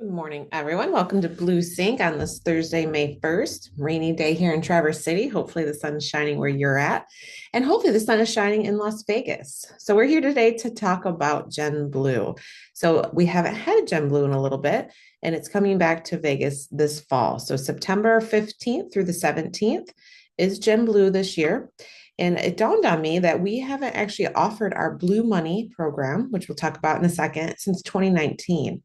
Good morning, everyone. Welcome to BlueSync on this Thursday, May 1st. Rainy day here in Traverse City. Hopefully, the sun is shining where you're at, and hopefully, the sun is shining in Las Vegas. So, we're here today to talk about Gen Blue. So, we haven't had Gen Blue in a little bit, and it's coming back to Vegas this fall. So, September 15th through the 17th is Gen Blue this year. And it dawned on me that we haven't actually offered our Blue Money program, which we'll talk about in a second, since 2019.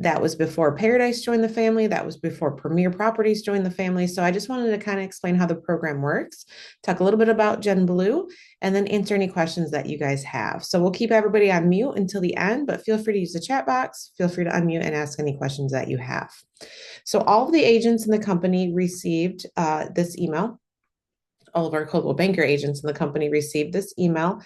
That was before Paradise joined the family. That was before Premier Properties joined the family. So I just wanted to kind of explain how the program works, talk a little bit about Gen Blue, and then answer any questions that you guys have. So we'll keep everybody on mute until the end, but feel free to use the chat box. Feel free to unmute and ask any questions that you have. So all of the agents in the company received this email. All of our Coldwell Banker agents in the company received this email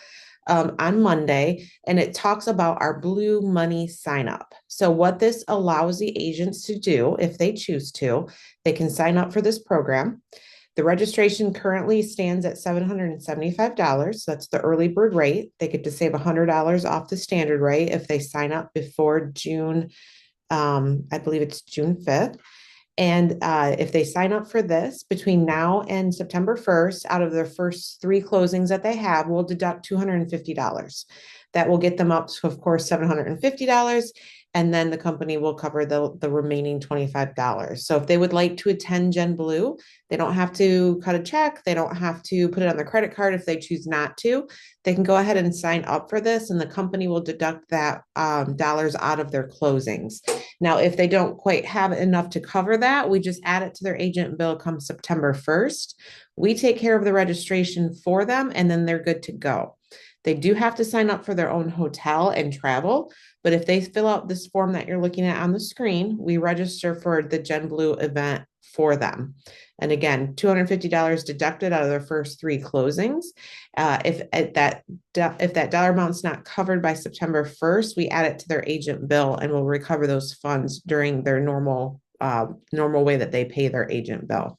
on Monday, and it talks about our Blue Money sign up. So, what this allows the agents to do, if they choose to, they can sign up for this program. The registration currently stands at $775. So that's the early bird rate. They get to save $100 off the standard rate if they sign up before June. I believe it's June 5th. And if they sign up for this between now and September 1st, out of their first three closings that they have, we'll deduct $250. That will get them up to, of course, $750. And then the company will cover the remaining $25. So if they would like to attend Gen Blue, they don't have to cut a check. They don't have to put it on their credit card if they choose not to. They can go ahead and sign up for this, and the company will deduct that dollars out of their closings. Now, if they don't quite have enough to cover that, we just add it to their agent bill come September 1st. We take care of the registration for them, and then they're good to go. They do have to sign up for their own hotel and travel, but if they fill out this form that you're looking at on the screen, we register for the Gen Blue event for them. And again, $250 deducted out of their first three closings. If that dollar amount's not covered by September 1st, we add it to their agent bill and we'll recover those funds during their normal way that they pay their agent bill.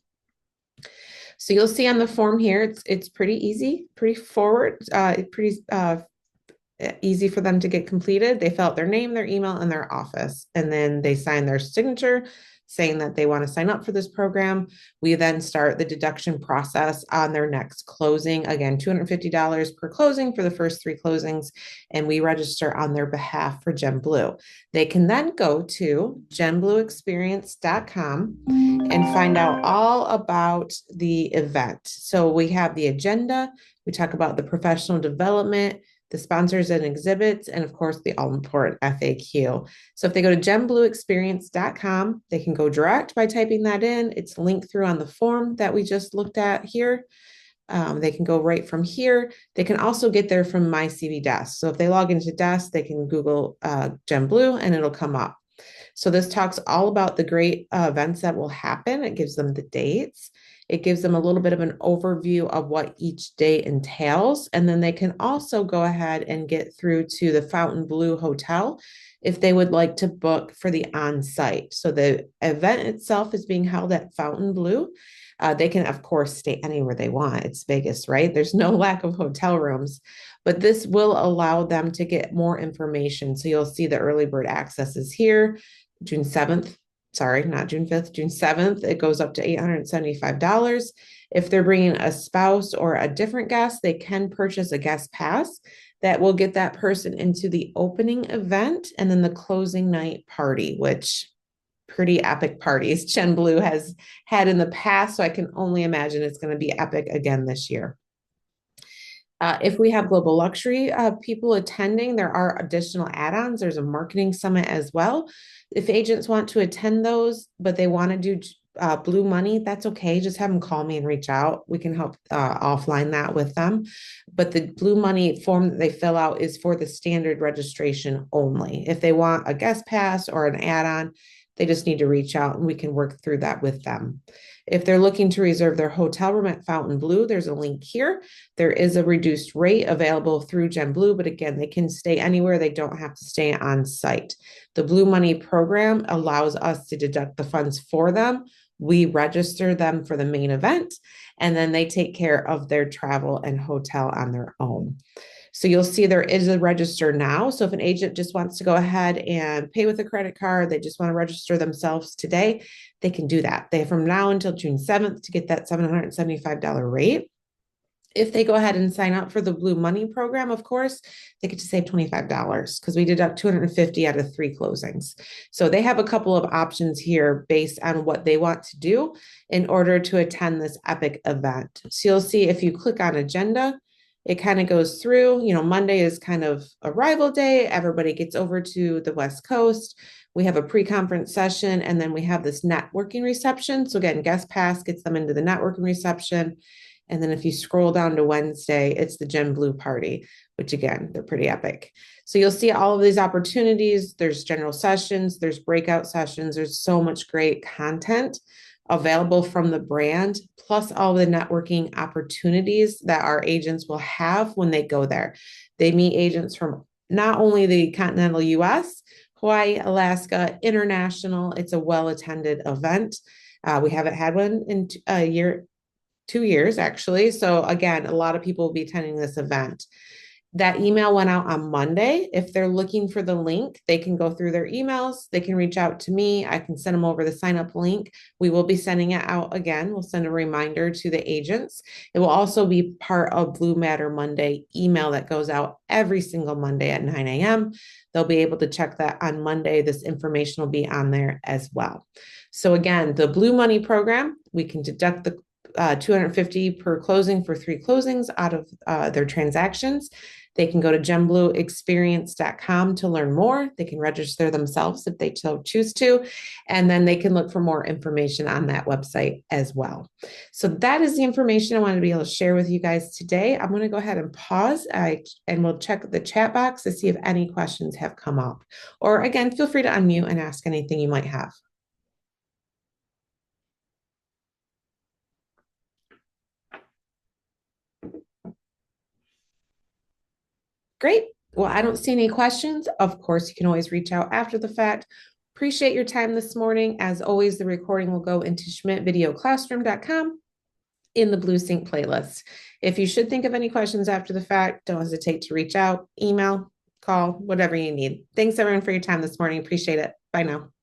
So you'll see on the form here, it's pretty easy, pretty forward, pretty easy for them to get completed. They fill out their name, their email, and their office, and then they sign their signature saying that they want to sign up for this program. We then start the deduction process on their next closing. Again, $250 per closing for the first three closings, and we register on their behalf for Gen Blue. They can then go to genblueexperience.com and find out all about the event. So we have the agenda, we talk about the professional development, the sponsors and exhibits, and of course, the all important FAQ. So if they go to genblueexperience.com, they can go direct by typing that in. It's linked through on the form that we just looked at here. They can go right from here. They can also get there from My CV Desk. So if they log into Desk, they can Google Gen Blue and it'll come up. So this talks all about the great events that will happen. It gives them the dates. It gives them a little bit of an overview of what each day entails. And then they can also go ahead and get through to the Fontainebleau Hotel if they would like to book for the on-site. So the event itself is being held at Fontainebleau. They can, of course, stay anywhere they want. It's Vegas, right? There's no lack of hotel rooms, but this will allow them to get more information. So you'll see the early bird access is here, June 7th. Sorry, not June 5th, June 7th. It goes up to $875. If they're bringing a spouse or a different guest, they can purchase a guest pass that will get that person into the opening event and then the closing night party, which pretty epic parties Gen Blue has had in the past. So I can only imagine it's going to be epic again this year. If we have global luxury people attending, there are additional add-ons. There's a marketing summit as well. If agents want to attend those, but they want to do Blue Money, that's okay. Just have them call me and reach out. We can help offline that with them. But the Blue Money form that they fill out is for the standard registration only. If they want a guest pass or an add-on, they just need to reach out and we can work through that with them. If they're looking to reserve their hotel room at Fontainebleau, there's a link here. There is a reduced rate available through Gen Blue, but again, they can stay anywhere. They don't have to stay on site. The Blue Money program allows us to deduct the funds for them. We register them for the main event, and then they take care of their travel and hotel on their own. So you'll see there is a register now. So if an agent just wants to go ahead and pay with a credit card, they just want to register themselves today, they can do that. They have from now until June 7th to get that $775 rate. If they go ahead and sign up for the Blue Money program, of course, they get to save $25 because we deduct 250 out of 3 closings. So they have a couple of options here based on what they want to do in order to attend this epic event. So you'll see if you click on agenda, it kind of goes through. Monday is kind of arrival day. Everybody gets over to the West Coast. We have a pre-conference session, and then we have this networking reception. So again, guest pass gets them into the networking reception. And then if you scroll down to Wednesday, it's the Gen Blue party, which again, they're pretty epic. So you'll see all of these opportunities. There's general sessions, there's breakout sessions. There's so much great content available from the brand, plus all the networking opportunities that our agents will have when they go there. They meet agents from not only the continental US, Hawaii, Alaska, international. It's a well-attended event. We haven't had one in a year, 2 years actually. So again, a lot of people will be attending this event. That email went out on Monday. If they're looking for the link, they can go through their emails. They can reach out to me. I can send them over the sign up link. We will be sending it out again. We'll send a reminder to the agents. It will also be part of Blue Matter Monday email that goes out every single Monday at 9 a.m. They'll be able to check that on Monday. This information will be on there as well. So again, the Blue Money program, we can deduct the 250 per closing for 3 closings out of their transactions. They can go to genblueexperience.com to learn more. They can register themselves if they so choose to, and then they can look for more information on that website as well. So that is the information I wanted to be able to share with you guys today. I'm going to go ahead and pause and we'll check the chat box to see if any questions have come up. Or again, feel free to unmute and ask anything you might have. Great. Well, I don't see any questions. Of course, you can always reach out after the fact. Appreciate your time this morning. As always, the recording will go into schmidtvideoclassroom.com in the BlueSync playlist. If you should think of any questions after the fact, don't hesitate to reach out, email, call, whatever you need. Thanks everyone for your time this morning. Appreciate it. Bye now.